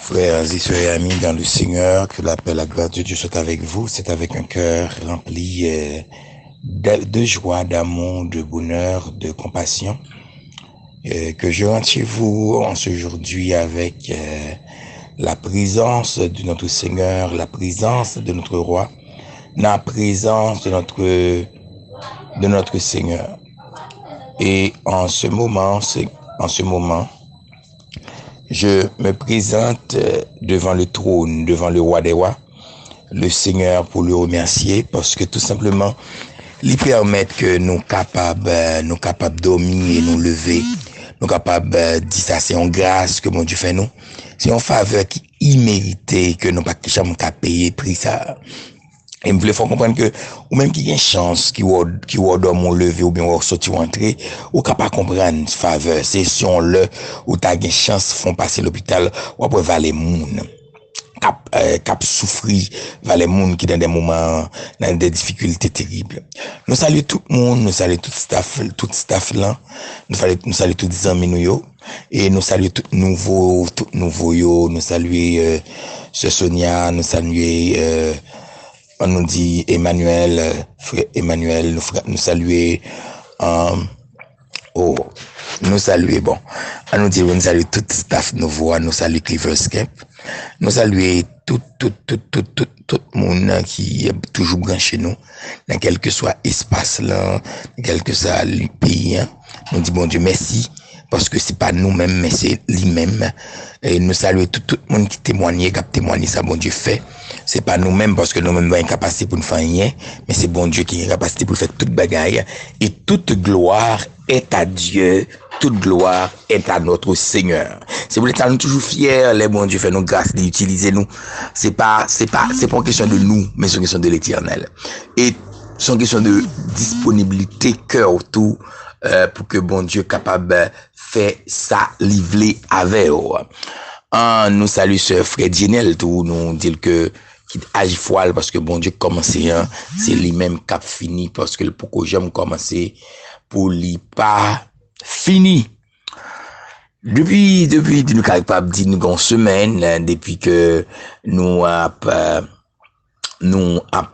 Frères et sœurs et amis dans le Seigneur, que la paix, la grâce de Dieu soit avec vous. C'est avec un cœur rempli de joie, d'amour, de bonheur, de compassion que je rentre chez vous en ce aujourd'hui avec la présence de notre Seigneur, la présence de notre Roi, la présence de notre Seigneur. Et en ce moment, je me présente devant le trône, devant le Roi des Rois, le Seigneur, pour le remercier parce que tout simplement, lui permettre que nous capables de dormir et nous lever, nous capables de dire ça, c'est une grâce que mon Dieu fait nous. C'est une faveur qui est imméritée, que nous pas jamais qu'à payer prix ça. Et me faut comprendre que, ou même qui a une chance, qui va dormir lever ou bien va sortir ou entrer, ou capable comprendre faveur. C'est si on le, ou t'as une chance, font passer l'hôpital, ou après valer moun. Cap souffrir, valer moun qui dans des moments, dans des difficultés terribles. Nous saluons tout le monde, nous saluons tout staff là, nous saluons tous les amis nous, et nous saluons tout nouveau yo, nous saluons, Sœur Sonia, nous saluons, on nous dit Emmanuel, frère Emmanuel, nous saluons, nous saluons, bon, on nous dit, nous saluons tout staff nouveau, nous saluons Cleverscape, nous saluons tout le monde qui est toujours branché nous, dans quel que soit espace là, dans quel que soit le pays, hein. Nous dit bon Dieu merci, parce que c'est pas nous-mêmes, mais c'est lui-même. Et nous saluons tout le monde qui témoigne, qui a témoigné ça, bon Dieu fait. C'est pas nous-mêmes, parce que nous-mêmes, nous avons une capacité pour nous faire rien, mais c'est bon Dieu qui a une capacité pour faire toute bagaille. Et toute gloire est à Dieu, toute gloire est à notre Seigneur. C'est pour nous toujours fiers, les bon Dieu fait nous grâce d'utiliser nous. C'est pas une question de nous, mais c'est une question de l'Éternel. Et c'est une question de disponibilité, cœur tout, pour que bon Dieu capable faire ça livrer avec eux. Nous saluons ce frère Djenel, tout, nous dit que, qui agit foile parce que bon Dieu commencé, hein, c'est lui-même qui a fini parce que pourquoi j'aime commencer pour lui pas fini. Depuis, nous capables dire nous une semaine, depuis que nous a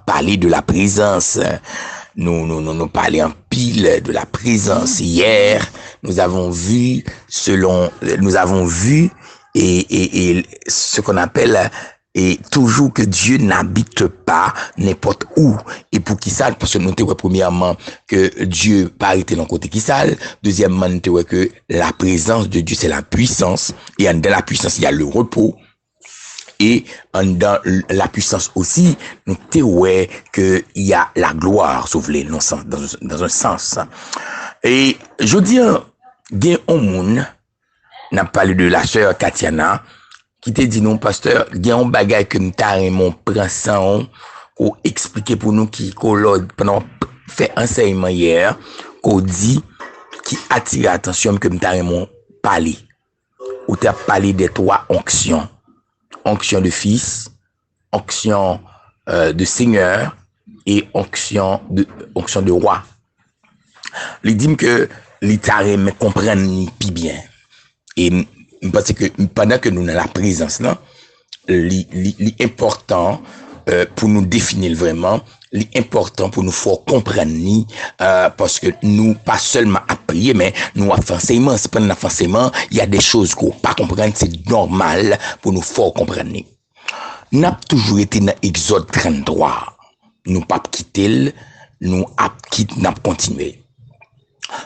parlé de la présence, nous parlé en pile de la présence. Hier, nous avons vu et ce qu'on appelle et toujours que Dieu n'habite pas n'importe où. Et pour qui ça? Parce que nous avons premièrement que Dieu pas arrêté dans côté qui ça. Deuxièmement, nous avons que la présence de Dieu, c'est la puissance. Et dans la puissance, il y a le repos. Et dans la puissance aussi, nous avons que il y a la gloire, sauf les dans un sens. Et je dis, il y a un monde, n'a parlé de la sœur Katiana, qui te dit non, pasteur, il y a un bagage que nous t'arrêtons, prend ça, ou expliquer pour nous pendant fait enseignement hier, qu'on dit, qui attire l'attention que nous t'arrêtons parler. Ou t'as parlé des trois onctions. Onction de fils, onction de seigneur et onction de roi. Il dit que l'État me comprenne plus bien. Et parce que pendant que nous dans la présence là, l'important pour nous définir vraiment, l'important pour nous faire comprendre parce que nous pas seulement à prier mais nous à enseignement, c'est pendant l'enseignement, il y a des choses qu'on pas comprendre, c'est normal pour nous faire comprendre. Nous avons toujours été dans Exode 33. Nous pas quitté, nous avons continué.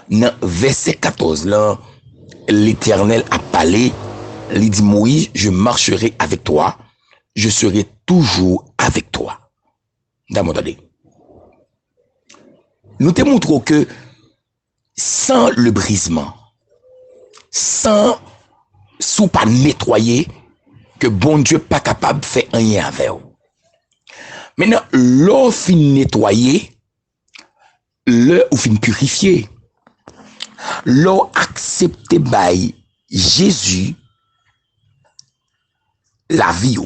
Dans verset 14 là, l'Éternel a parlé, il dit Moïse, je marcherai avec toi, je serai toujours avec toi. D'abord, nous te montrons que sans le brisement, sans pas nettoyer, que bon Dieu pas capable de faire rien avec vous. Maintenant, l'eau fin nettoyer, l'eau fin purifier, l'eau accepté par Jésus la vie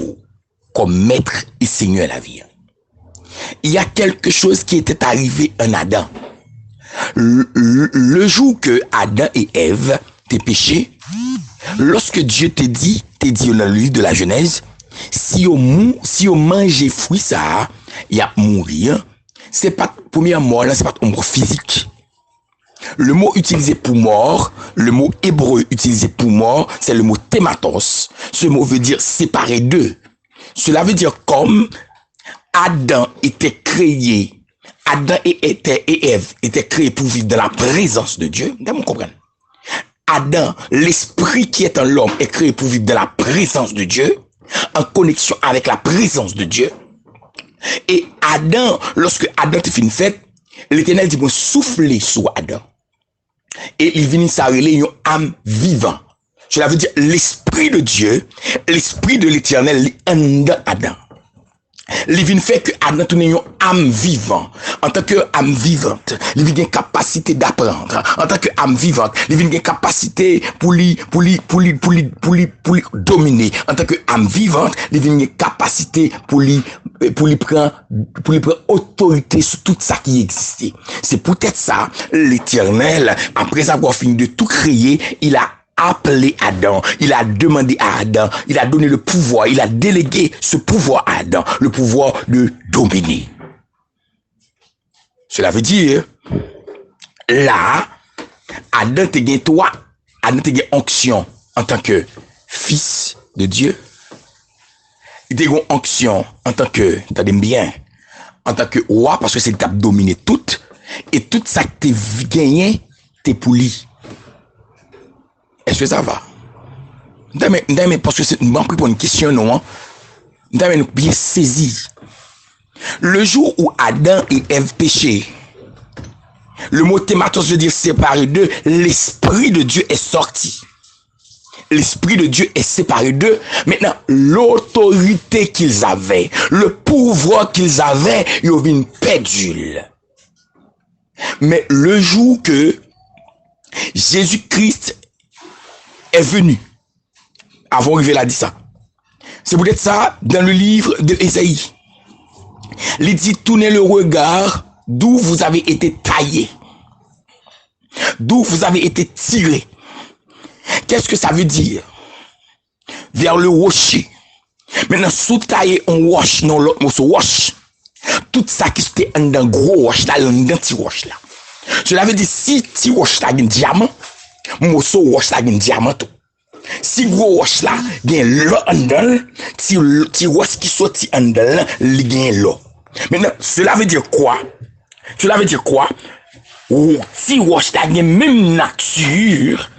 comme maître et seigneur la vie. Il y a quelque chose qui était arrivé en Adam. Le jour que Adam et Ève t'es péché, lorsque Dieu te dit, te dit dans le livre de la Genèse, si on mange fruit ça, il y a mourir. C'est pas première mort là, c'est pas une mort physique. Le mot utilisé pour mort, le mot hébreu utilisé pour mort, c'est le mot thématos. Ce mot veut dire séparer d'eux. Cela veut dire comme Adam était créé, Adam et Ève étaient créés pour vivre dans la présence de Dieu. Vous comprenez? Adam, l'esprit qui est en l'homme, est créé pour vivre dans la présence de Dieu, en connexion avec la présence de Dieu. Et Adam, lorsque Adam te fait une fête, l'Éternel dit, bon, souffler sur Adam. Et il vient s'arrêter une âme vivante. Cela veut dire l'esprit de Dieu, l'esprit de l'Éternel, est en Adam. Il vient faire que Adam tourne une âme vivante. En tant que âme vivante, il vient une capacité d'apprendre. En tant que âme vivante, il vient une capacité pour lui dominer. En tant que âme vivante, il vient une capacité pour lui prendre autorité sur tout ça qui existait. C'est peut-être ça, l'Éternel, après avoir fini de tout créer, il a appelé Adam, il a demandé à Adam, il a donné le pouvoir, il a délégué ce pouvoir à Adam, le pouvoir de dominer. Cela veut dire, là, Adam te gagne toi, Adam te gagne onction en tant que fils de Dieu. Il te gagne onction en tant que, t'as bien, en tant que roi, parce que c'est t'a dominé tout, et tout ça que t'es gagné, t'es pour lui. Est-ce que ça va? Mais parce que c'est pour une question, non? Nous bien saisi. Le jour où Adam et Ève péchaient, le mot thématos veut dire séparé d'eux, l'esprit de Dieu est sorti. L'esprit de Dieu est séparé d'eux. Maintenant, l'autorité qu'ils avaient, le pouvoir qu'ils avaient, ils ont une perdue. Mais le jour que Jésus-Christ est venu, avant Rivel a dit ça. C'est peut-être ça dans le livre de Ésaïe. Il dit, tournez le regard d'où vous avez été taillé, d'où vous avez été tiré. Qu'est-ce que ça veut dire? Vers le rocher. Maintenant, sous taillé on roche, non l'autre mot roche. Tout ça qui était dans gros roche là, dans petit roche là. Cela veut dire si petit roche là un diamant, morceau roche là un diamant tout. Si gros roche là gen l'eau en dedans, ti roche qui sorti en dedans, li gen l'eau. Maintenant, cela veut dire quoi? Cela veut dire quoi? Si roche là gen même nature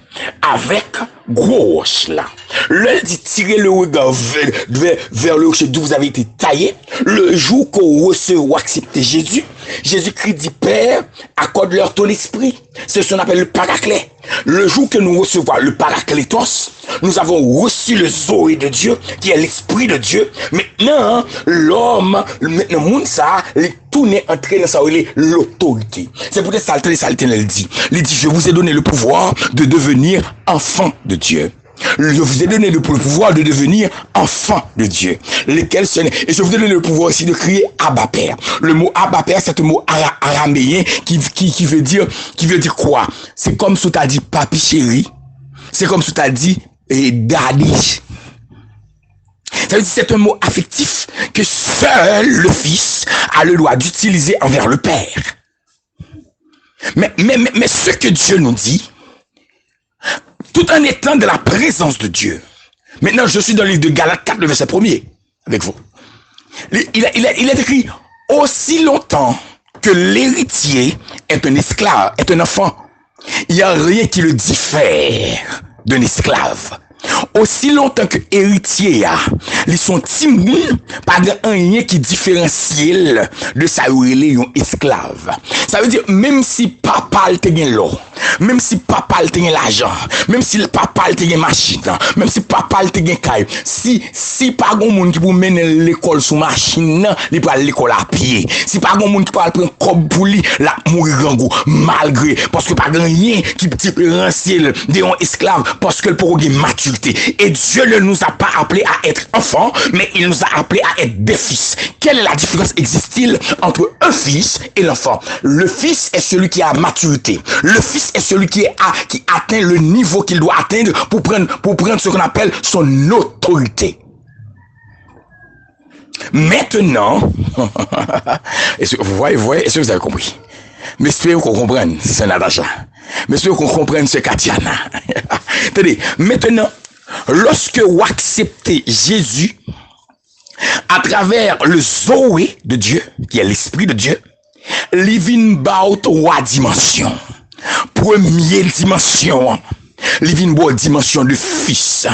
avec gros roche là. Le dit tirer le regard vers le rocher d'où vous avez été taillé. Le jour qu'on recevra accepter Jésus, Jésus-Christ dit Père, accorde-leur ton esprit. C'est ce qu'on appelle le paraclet. Le jour que nous recevons le paraclétos, nous avons reçu le Zoé de Dieu, qui est l'esprit de Dieu. Maintenant, l'homme, maintenant, moun ça, les tourner entrer dans sa l'autorité. C'est peut-être ça, le dit. Il dit, je vous ai donné le pouvoir de devenir enfant de Dieu. Je vous ai donné le pouvoir de devenir enfant de Dieu. Lesquels sont, et je vous ai donné le pouvoir aussi de crier Abba Père. Le mot Abba Père, c'est un mot araméen qui veut dire quoi? C'est comme si tu as dit papi chéri. C'est comme si tu as dit daddy. Ça veut dire c'est un mot affectif que seul le fils a le droit d'utiliser envers le père. Mais ce que Dieu nous dit, tout en étant de la présence de Dieu. Maintenant, je suis dans le livre de Galates 4, le verset 1er, avec vous. Il est écrit, aussi longtemps que l'héritier est un esclave, est un enfant, il n'y a rien qui le diffère d'un esclave. Aussi longtemps que héritier a, ils sont timides, pas rien qui différencie de sa un esclave. Ça veut dire, même si papa te gagne l'eau, même si papa te gagne l'argent, même si le papa te gagne machine, même si papa te gagne caille, si pas grand monde qui peut mener l'école sous machine, il peut aller l'école à pied. Si pas grand monde qui peut aller prendre comme pour lui, la mourir en goût, malgré, parce que pas rien qui différencie de un esclave, parce que le pour gagner maturité. Et Dieu ne nous a pas appelés à être enfants, mais il nous a appelés à être des fils. Quelle est la différence existe-t-il entre un fils et l'enfant? Le fils est celui qui a maturité. Le fils est celui qui atteint le niveau qu'il doit atteindre pour prendre ce qu'on appelle son autorité. Maintenant, est-ce que vous voyez, est-ce que vous avez compris? Mais espérez qu'on comprenne, c'est Natacha. Mais espérez qu'on comprenne ce Katiana. Attendez, maintenant, lorsque vous acceptez Jésus à travers le Zoé de Dieu, qui est l'Esprit de Dieu, il vient about trois dimensions. Première dimension, il vient about dimension de fils.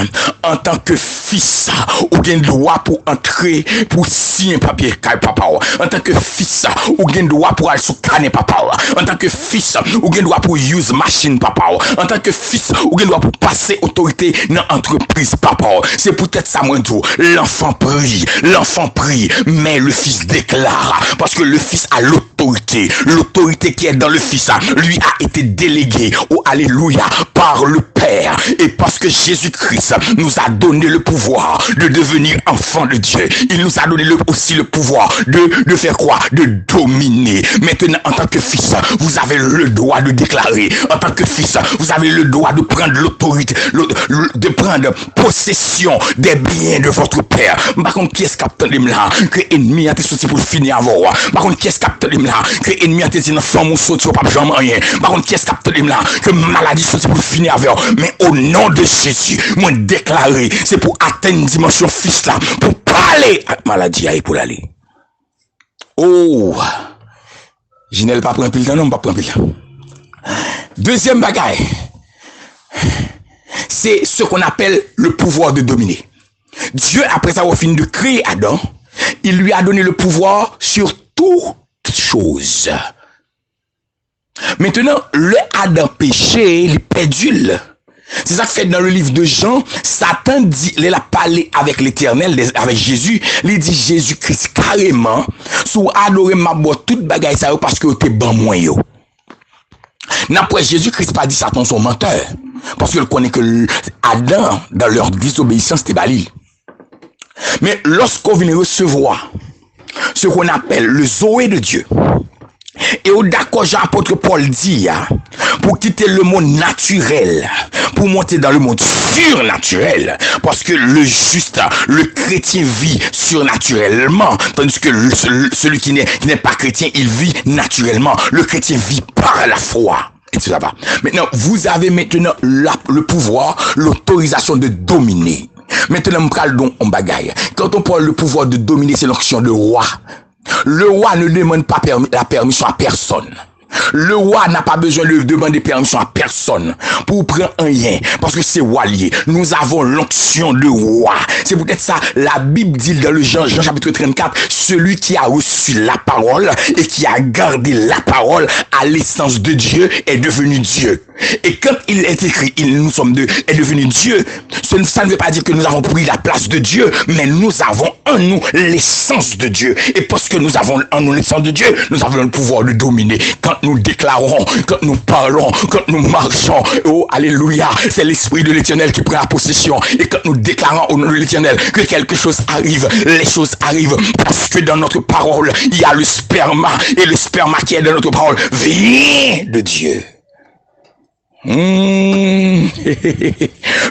En tant que fils, ou avez droit pour entrer, pour signer un papier papa. En tant que fils, ou avez droit pour aller sur canne papa. En tant que fils, ou avez droit pour use machine papa. En tant que fils, ou avez droit pour passer autorité dans l'entreprise papa. C'est peut-être ça moi tout. L'enfant prie, mais le fils déclare. Parce que le fils a l'autorité. L'autorité qui est dans le fils, lui a été déléguée, oh alléluia, par le Père. Et parce que Jésus-Christ nous a donné le pouvoir de devenir enfant de Dieu, il nous a donné aussi le pouvoir de faire quoi? De dominer. Maintenant, en tant que fils, vous avez le droit de déclarer. En tant que fils, vous avez le droit de prendre l'autorité, de prendre possession des biens de votre Père. Par contre, qui est-ce capteur de là? Que ennemi a été sorti pour finir avant. Par contre, qui est-ce capteur de là? Que ennemi a été dit, enfant, mon saut, tu vas pas jamais rien. Par contre, qui est-ce capteur de là? Que maladie sorti pour finir avant. Mais au nom de Jésus, moi déclaré, c'est pour atteindre une dimension fils là, pour parler à maladie et pour l'aller. Oh, je n'ai pas pris un pile non, pas pris un pile. Deuxième bagaille, c'est ce qu'on appelle le pouvoir de dominer. Dieu, après avoir fini de créer Adam, il lui a donné le pouvoir sur toute chose. Maintenant, le Adam péché, il pédule. C'est ça que fait dans le livre de Jean, Satan dit, il a parlé avec l'Éternel, avec Jésus, il dit Jésus-Christ carrément, sous adorer ma boîte, toute bagaille ça parce que t'es bon moi yo. N'après Jésus-Christ pas dit Satan son menteur, parce qu'il connaît que Adam, dans leur désobéissance, c'était bali. Mais lorsqu'on vient recevoir ce qu'on appelle le Zoé de Dieu, et au d'accord, Jean-Apôtre Paul dit, pour quitter le monde naturel, pour monter dans le monde surnaturel, parce que le juste, le chrétien vit surnaturellement, tandis que celui qui n'est pas chrétien, il vit naturellement. Le chrétien vit par la foi. Et tout ça va. Maintenant, vous avez maintenant le pouvoir, l'autorisation de dominer. Maintenant, on parle donc en bagaille. Quand on parle le pouvoir de dominer, c'est l'onction de roi. Le roi ne demande pas la permission à personne. Le roi n'a pas besoin de demander permission à personne pour prendre un lien, parce que c'est roi lié. Nous avons l'onction de roi. C'est peut-être ça, la Bible dit dans le Jean chapitre 34, celui qui a reçu la parole et qui a gardé la parole à l'essence de Dieu est devenu Dieu. Et quand il est écrit, nous sommes deux, est devenu Dieu, ça ne veut pas dire que nous avons pris la place de Dieu, mais nous avons en nous l'essence de Dieu. Et parce que nous avons en nous l'essence de Dieu, nous avons le pouvoir de dominer. Quand nous déclarons, quand nous parlons, quand nous marchons, oh alléluia, c'est l'Esprit de l'Éternel qui prend la possession. Et quand nous déclarons au nom de l'Éternel que quelque chose arrive, les choses arrivent, parce que dans notre parole, il y a le sperma, et le sperma qui est dans notre parole vient de Dieu.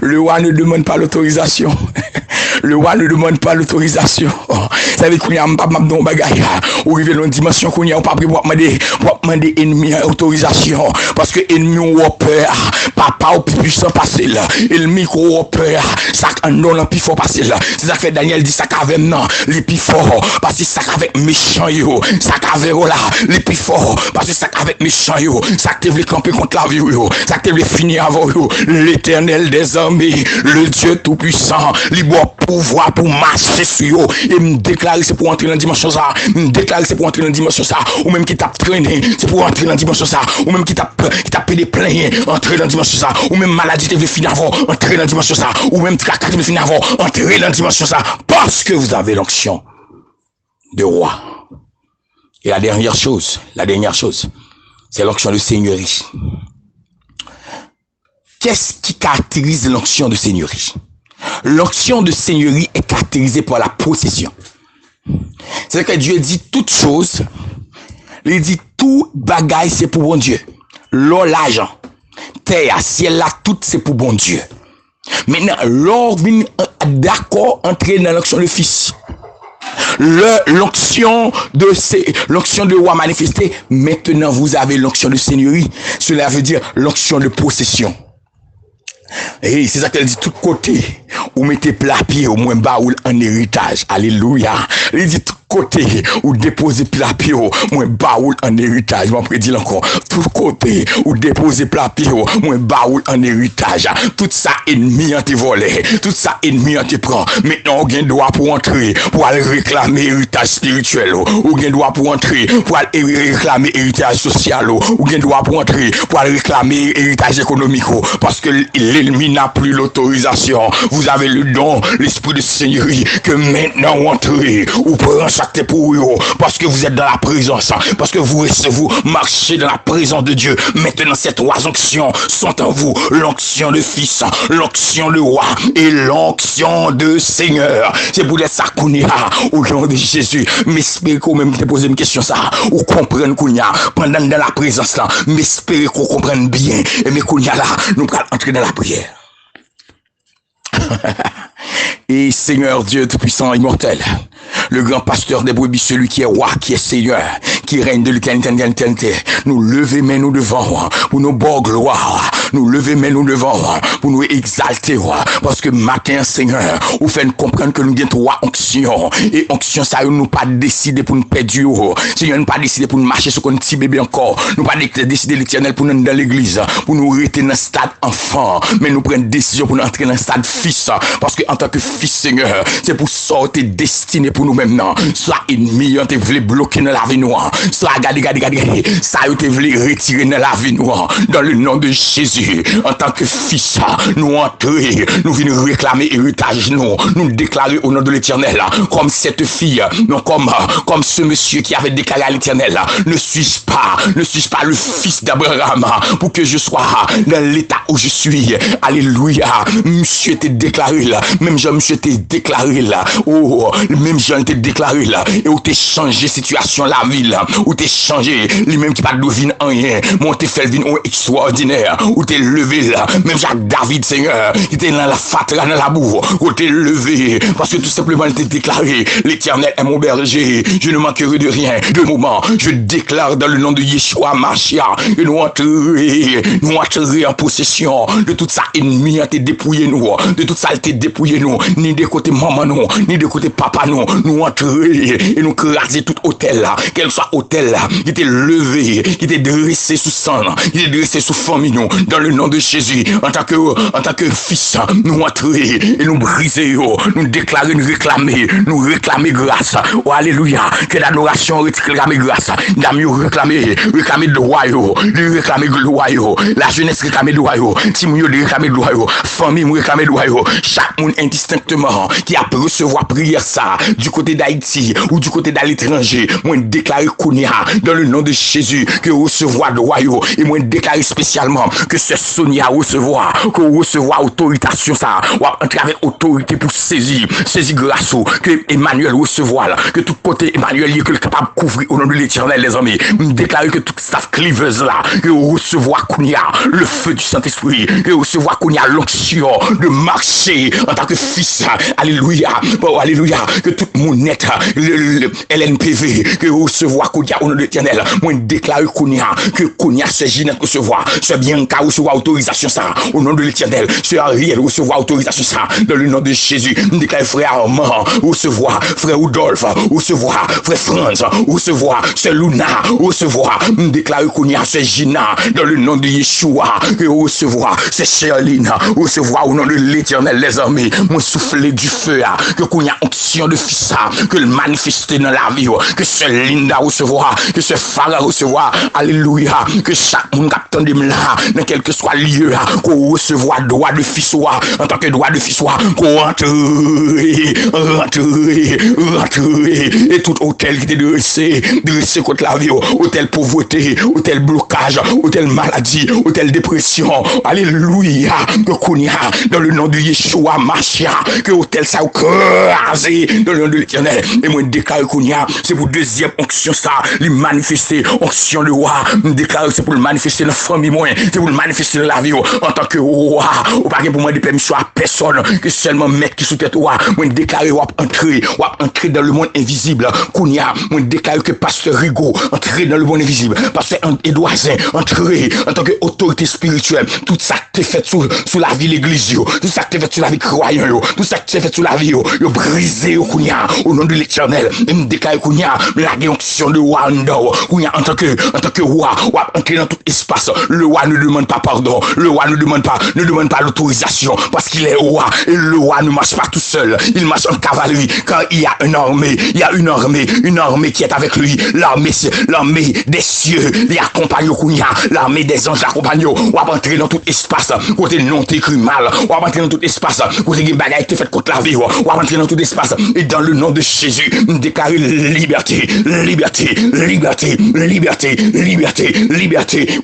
Le roi ne demande pas l'autorisation. Le roi ne demande pas l'autorisation. Ça veut dire qu'on y a pas de bagaille. Ou il y a une dimension qu'on y a pas demander ennemi autorisation. Parce que ennemi ou peur, papa ou puissant passer là. Ennemi ou peur, ça non le plus fort passer là. C'est ça que Daniel dit ça qu'avec non, les plus fort parce que ça qu'avec méchant yo, ça qu'avec là, les plus fort parce que ça qu'avec méchant yo, ça que veut camper contre la vie yo, ça que veut finir avant yo. L'Éternel des armées, le Dieu tout puissant, libre pouvoir pour marcher sur yo et me déclarer c'est pour entrer dans la dimension ça, me déclarer c'est pour entrer dans la dimension ça, ou même qui t'a traîné, c'est pour entrer dans la dimension ça, ou même qui t'a pédé plein, entrer dans la dimension ça, ou même maladie te veut finir avant, entrer dans la dimension ça, ou même tracas te veut finir avant, entrer dans la dimension ça, parce que vous avez l'onction de roi. Et la dernière chose, c'est l'onction de seigneurie. Qu'est-ce qui caractérise l'onction de seigneurie? l'onction de seigneurie est caractérisée par la possession. C'est-à-dire que Dieu dit toutes choses. Il dit tout bagaille c'est pour bon Dieu. L'or, l'argent, terre, ciel là, tout c'est pour bon Dieu. Maintenant, l'or vient d'accord entrer dans l'onction de fils. L'onction de roi manifestée. Maintenant, vous avez l'onction de seigneurie. Cela veut dire l'onction de possession. Et c'est ça qu'elle dit tout côté. Ou mettez plat pied au moins bas ou en héritage. Alléluia. Il dit tout côté ou déposer plat pied au moins bas ou en héritage. Je m'en prédis encore. Tout côté ou déposer plat pied au moins bas ou en héritage. Tout ça ennemi en te volé. Tout ça ennemi en te prend. Maintenant, on gagne droit pour entrer, pour aller réclamer héritage spirituel. Ou gagne droit pour entrer, pour aller réclamer héritage social. Ou gagne droit pour entrer, pour aller réclamer héritage économique. Parce que l'ennemi n'a plus l'autorisation. Vous avez le don, l'esprit de seigneurie, que maintenant vous entrez, ou prenez chaque pour vous, parce que vous êtes dans la présence, parce que vous marchez dans la présence de Dieu. Maintenant, ces trois onctions sont en vous: l'onction de fils, l'onction de roi et l'onction de seigneur. C'est pour ça qu'on y a au nom de Jésus. Mais espérez qu'on même te pose une question ça, ou comprenne qu'on y a pendant dans la présence là, mais espérez qu'on comprenne bien, et mais qu'on y a là, nous allons entrer dans la prière. Et Seigneur Dieu Tout-Puissant, immortel, le grand pasteur des brebis, celui qui est roi, qui est Seigneur, qui règne de l'éternité, nous lever mais nous devant pour nos beaux gloires, nous lever mais nous devant pour nous exalter, parce que matin, Seigneur, vous faites comprendre que nous avons trois onctions, et onction ça nous pas décider pour nous perdre, Seigneur, nous pas décider pour nous marcher sur un petit bébé encore, nous pas décider l'éternel pour nous dans l'église, pour nous rester dans le stade enfant, mais nous prenons décision pour nous entrer dans le stade fils, parce que en tant que fils, Seigneur, c'est pour sortir destiné pour nous maintenant. Soit ennemi, on te voulait bloquer dans la vie noire. Soit regardez, ça on te voulait retirer dans la vie noire. Dans le nom de Jésus, en tant que fils, nous entrer, nous venons réclamer héritage, nous déclarer au nom de l'Éternel, comme cette fille, non comme ce monsieur qui avait déclaré à l'Éternel, ne suis-je pas le fils d'Abraham pour que je sois dans l'état où je suis. Alléluia. Monsieur t'es déclaré là, même Jean monsieur t'es déclaré là, oh, même Jean t'es déclaré là, et où t'es changé situation la ville, où t'es changé, lui-même qui pas de devine en rien, mon t'es fait vin extraordinaire, où t'es levé là, même Jacques David Seigneur, qui était dans la fatra, dans la boue, où t'es levé, parce que tout simplement t'es déclaré, l'Éternel est mon berger, je ne manquerai de rien, de moment, je déclare dans le nom de Yeshua Mashiach, que nous entrerons en possession de tout ça ennemi, t'es dépouillé nous, de tout ça t'es dépouillé nous, ni de côté maman non, ni de côté papa non, nous entrer et nous craser tout hôtel là, quel soit hôtel là, qui était levé, qui était dressé sous sang, qui était dressé sous famille nous, dans le nom de Jésus, en tant que fils, nous entrer et nous briser, nous déclarer, nous réclamer grâce, oh alléluia, que l'adoration réclamer grâce, nous réclamer droit, réclamer gloire, la jeunesse réclamer droit, Timoyo réclamer droit, famille réclamer droit, chaque monde indistinctement qui a pu recevoir prière ça du côté d'Haïti ou du côté de l'étranger, moi déclarer Kounia dans le nom de Jésus que recevoir droit et moi déclarer spécialement que ce Sonia recevoir autorisation ça ou entrer avec autorité pour saisir grâce que Emmanuel recevoir que tout côté Emmanuel est capable de couvrir au nom de l'Éternel les amis, déclarer que toute staff cliveuse là que recevoir Kounia le feu du Saint-Esprit, que recevoir Kounia l'onction de marcher en tant que fils, alléluia, oh, alléluia, que tout le monde net, le LNPV, que recevoir Kounia au nom de l'Éternel, moi déclare que Kounia s'agit de recevoir, c'est bien qu'à recevoir autorisation ça, au nom de l'Éternel, c'est Ariel recevoir autorisation ça, dans le nom de Jésus, déclare frère Armand, recevoir, frère Rudolph, recevoir, frère Franz, recevoir, c'est Luna, recevoir, déclare Kounia, c'est Gina, dans le nom de Yeshua, que recevoir, c'est Sherline, recevoir au nom de l'Éternel, les armées, moi souffler du feu, que Kounia onction de fils, que le manifester dans la vie, que ce Linda recevoir, que ce Farah recevoir, alléluia, que chaque monde attend de là, dans quelque que soit lieu, qu'on recevoir droit de fils, en tant que droit de fils, qu'on rentre, et tout hôtel qui était dressé contre la vie, hôtel pauvreté, hôtel blocage, hôtel maladie, hôtel dépression, alléluia, que Kounia, dans le nom de Yeshua, Machia, que hôtel ça crasé, dans le nom de l'Éternel, et moi déclare Kounia, c'est pour deuxième onction ça, les manifester, onction de roi, déclare c'est pour le manifester dans la famille, c'est pour le manifester dans la vie, en tant que roi, ou pas pour moi de permission à personne, que seulement maître qui sous tête roi, moi déclare ou entrer dans le monde invisible, Kounia, moi déclare que pasteur Rigaud, entrer dans le monde invisible, pasteur Edouard entrer en tant que autorité spirituelle, tout ça qui est fait sous la vie l'église, tout ça qui est fait sous la vie croyant, tout ça qui est fait sous la vie, brisé Kounia, au nom de l'Éternel, et me déclare Kounia, la onction de roi Kounia, en tant que roi, entrer dans tout espace, le roi ne demande pas pardon, le roi ne demande pas l'autorisation, parce qu'il est roi, et le roi ne marche pas tout seul, il marche en cavalerie, quand il y a une armée qui est avec lui, l'armée des cieux, il accompagne Kounia, l'armée des anges accompagne, on va entrer dans tout espace, côté non écrit mal, on va entrer dans tout espace, côté qui bagaille été fait contre la vie, on va entrer dans tout espace, et dans le nom de Jésus, déclarer liberté,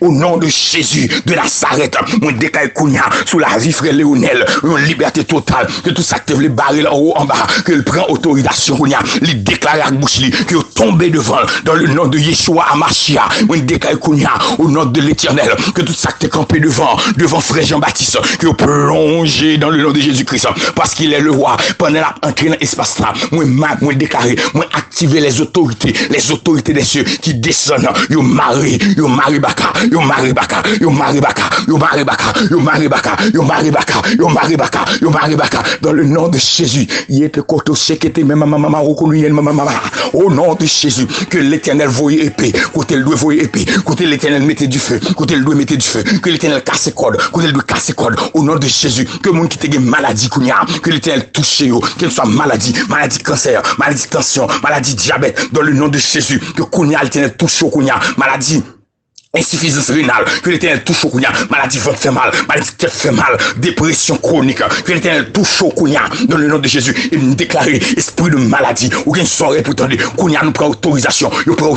au nom de Jésus de Nazareth, on déclare Kounia, sous la vie frère Léonel, une liberté totale, que tout ça que les barils en haut, en bas, qu'il prend autorisation Kounia, il déclare à bouche, qu'il tombe devant, dans le nom de Yeshua Amashia, on déclare Kounia, au nom de l'Éternel, que tout ça que campé devant frère Jean-Baptiste, que plongé dans le nom de Jésus-Christ, parce qu'il est le roi, pendant l'entrée dans l'espace là, moi déclarer, moi activer les autorités des cieux qui descendent, yo mari baka, dans le nom de Jésus, il était koto sekete maman au nom de Jésus, que l'Éternel voyait épée, côté le doit voyer épée, côté l'Éternel mettait du feu, côté le doit mettait du feu, que l'Éternel casse code, côté le doit casse code, au nom de Jésus, que mon qui te maladie que l'Éternel touche yo, qu'elle soit maladie cancer, maladie tension, maladie diabète, dans le nom de Jésus, que Kounia l'Éternel touche au Kounia, maladie insuffisance rénale, que l'Éternel touche au Kounia, maladie ventre fait mal, maladie tête fait mal, dépression chronique, que l'Éternel touche au Kounia, dans le nom de Jésus, et nous déclarer esprit de maladie, ou qu'une soirée pour tendre, Kounia nous prend autorisation, nous comme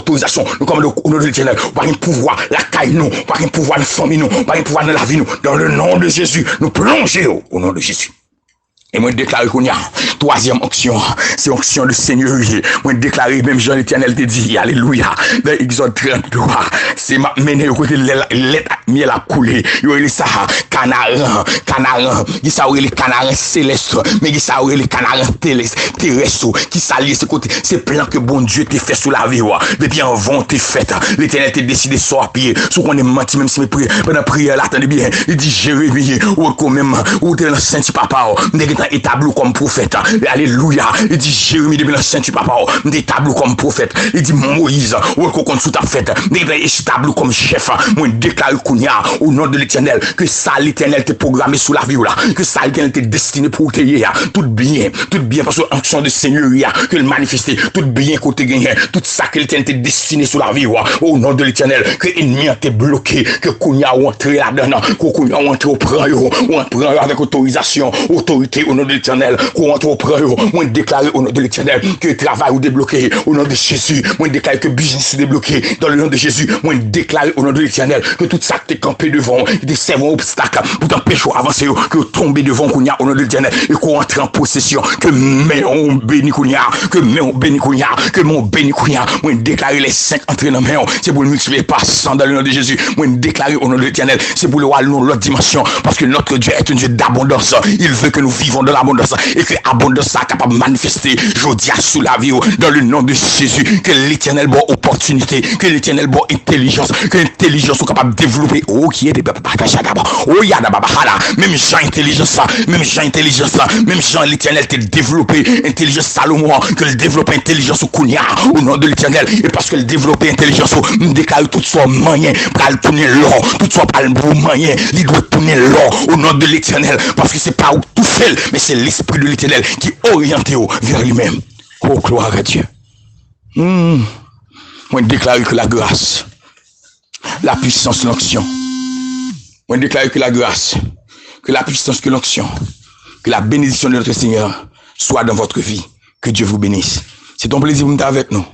au nom de l'Éternel, par un pouvoir, la caille nous, par un pouvoir de famille nous, par un pouvoir de la vie nous, dans le nom de Jésus, nous plongeons au nom de Jésus. Et moi, déclare qu'on y a troisième onction, c'est onction de seigneurie. Moi, déclare, même Jean l'Éternel te dit, alléluia, dans Exode 33, c'est ma mené au côté de miel a coulé. Yo, il ça, canaran, il ça, les canarins célestes, mais il ça, les canarins terrestres, qui s'allient ce côté, c'est plan que bon Dieu t'a fait sous la vie, depuis un vent t'es fait, l'Éternel t'a décidé de sortir, sous qu'on est menti, même si mes prières, pendant prière, là, attendez bien, il dit, Jérémie, ou quand même, ou t'es dans le Saint-Papa, établi comme prophète. Alléluia. Il dit Jérémie de l'ancien tu papa, établi comme prophète. Il dit Moïse, ou qu'on sous ta fête, établi comme chef. Moi déclare Kounia au nom de l'Éternel que ça l'Éternel t'est programmé sous la vie là, que ça l'Éternel t'est destiné pour te hier. Tout bien parce que action de Seigneurie que le manifester, tout bien côté gagné, tout ça que l'Éternel t'est destiné sous la vie au nom de l'Éternel que ennemi t'est bloqué, que Kounia ou entrer là-dedans, que Kounia ou entrer au prend avec autorisation, autorité au nom de l'Éternel, qu'on entre au près, moi déclarer au nom de l'Éternel que le travail ou débloqué au nom de Jésus, moi déclarer que le business est débloqué dans le nom de Jésus, moi déclarer au nom de l'Éternel que tout ça qui est campé devant, des servants obstacles pour t'empêcher d'avancer, que tomber devant qu'on y a au nom de l'Éternel et qu'on entre en possession, que mais on bénit qu'on y a, que mon béni qu'on y a, moi déclarer les 5 entrées dans main, c'est pour le multiplier par 100 dans le nom de Jésus, moi déclarer au nom de l'Éternel, c'est pour le roi l'autre dimension, parce que notre Dieu est un Dieu d'abondance, il veut que nous vivons dans l'abondance et que l'abondance est capable de manifester aujourd'hui sous la vie dans le nom de Jésus, que l'Éternel bonne opportunité, que l'Éternel bonne intelligence, que l'intelligence soit capable de développer qui est des même Jean l'Éternel t'a développé intelligence Salomon, que le développe intelligence au Kounia au nom de l'Éternel, et parce que le développe intelligence nous déclare tout soit moyen pour le tourner l'or, tout soit pas le moyen, il doit tourner l'or au nom de l'Éternel, parce que c'est pas où tout seul, mais c'est l'Esprit de l'Éternel qui oriente vers lui-même. Oh, gloire à Dieu. Moi, déclare que la grâce, la puissance, l'onction On déclare que la grâce, que la puissance, que l'onction, que la bénédiction de notre Seigneur soit dans votre vie. Que Dieu vous bénisse. C'est ton plaisir de avec nous.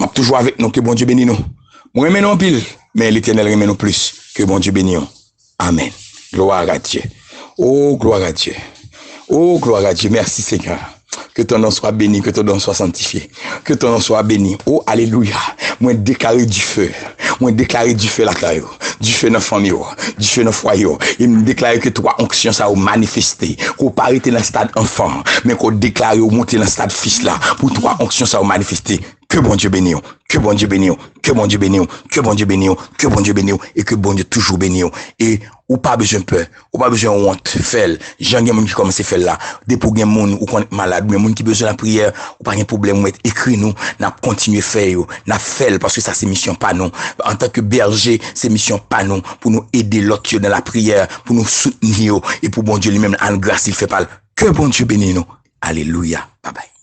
M'a toujours avec nous. Que bon Dieu bénisse nous. Moi, remets nous pile, mais l'Éternel remet nous plus. Que bon Dieu bénisse nous. Amen. Gloire à Dieu. Oh, gloire à Dieu. Oh, gloire à Dieu. Merci Seigneur. Que ton nom soit béni, que ton nom soit sanctifié. Que ton nom soit béni. Oh, alléluia. Moi, déclarer du feu. Moi, déclarer du feu la caillou. Du feu dans la famille, du feu dans le foyer. Il me déclare que toi, onction, ça va manifester. Qu'on pas arrêter dans le stade enfant, mais qu'on déclare ou monter dans le stade fils là. Pour toi, onction, ça va manifester. Que bon Dieu bénisse. Que bon Dieu bénisse. Que bon Dieu bénisse. Que bon Dieu bénisse. Que bon Dieu bénisse. Et que bon Dieu toujours bénisse. Et ou pas besoin de peur. Ou pas besoin de honte. Fais. J'en ai qui commence à faire là. Des pour gen moun ou qu'on est malade. Mais moun qui besoin de la prière. Ou pas de problème. Ou écrit nous. N'a continuer faire. N'a fait parce que ça c'est mission pas non. En tant que berger, c'est mission pas non. Pour nous aider l'autre dans la prière. Pour nous soutenir. Et pour bon Dieu lui-même en grâce il fait pas. Que bon Dieu bénisse nous. Alléluia. Bye bye.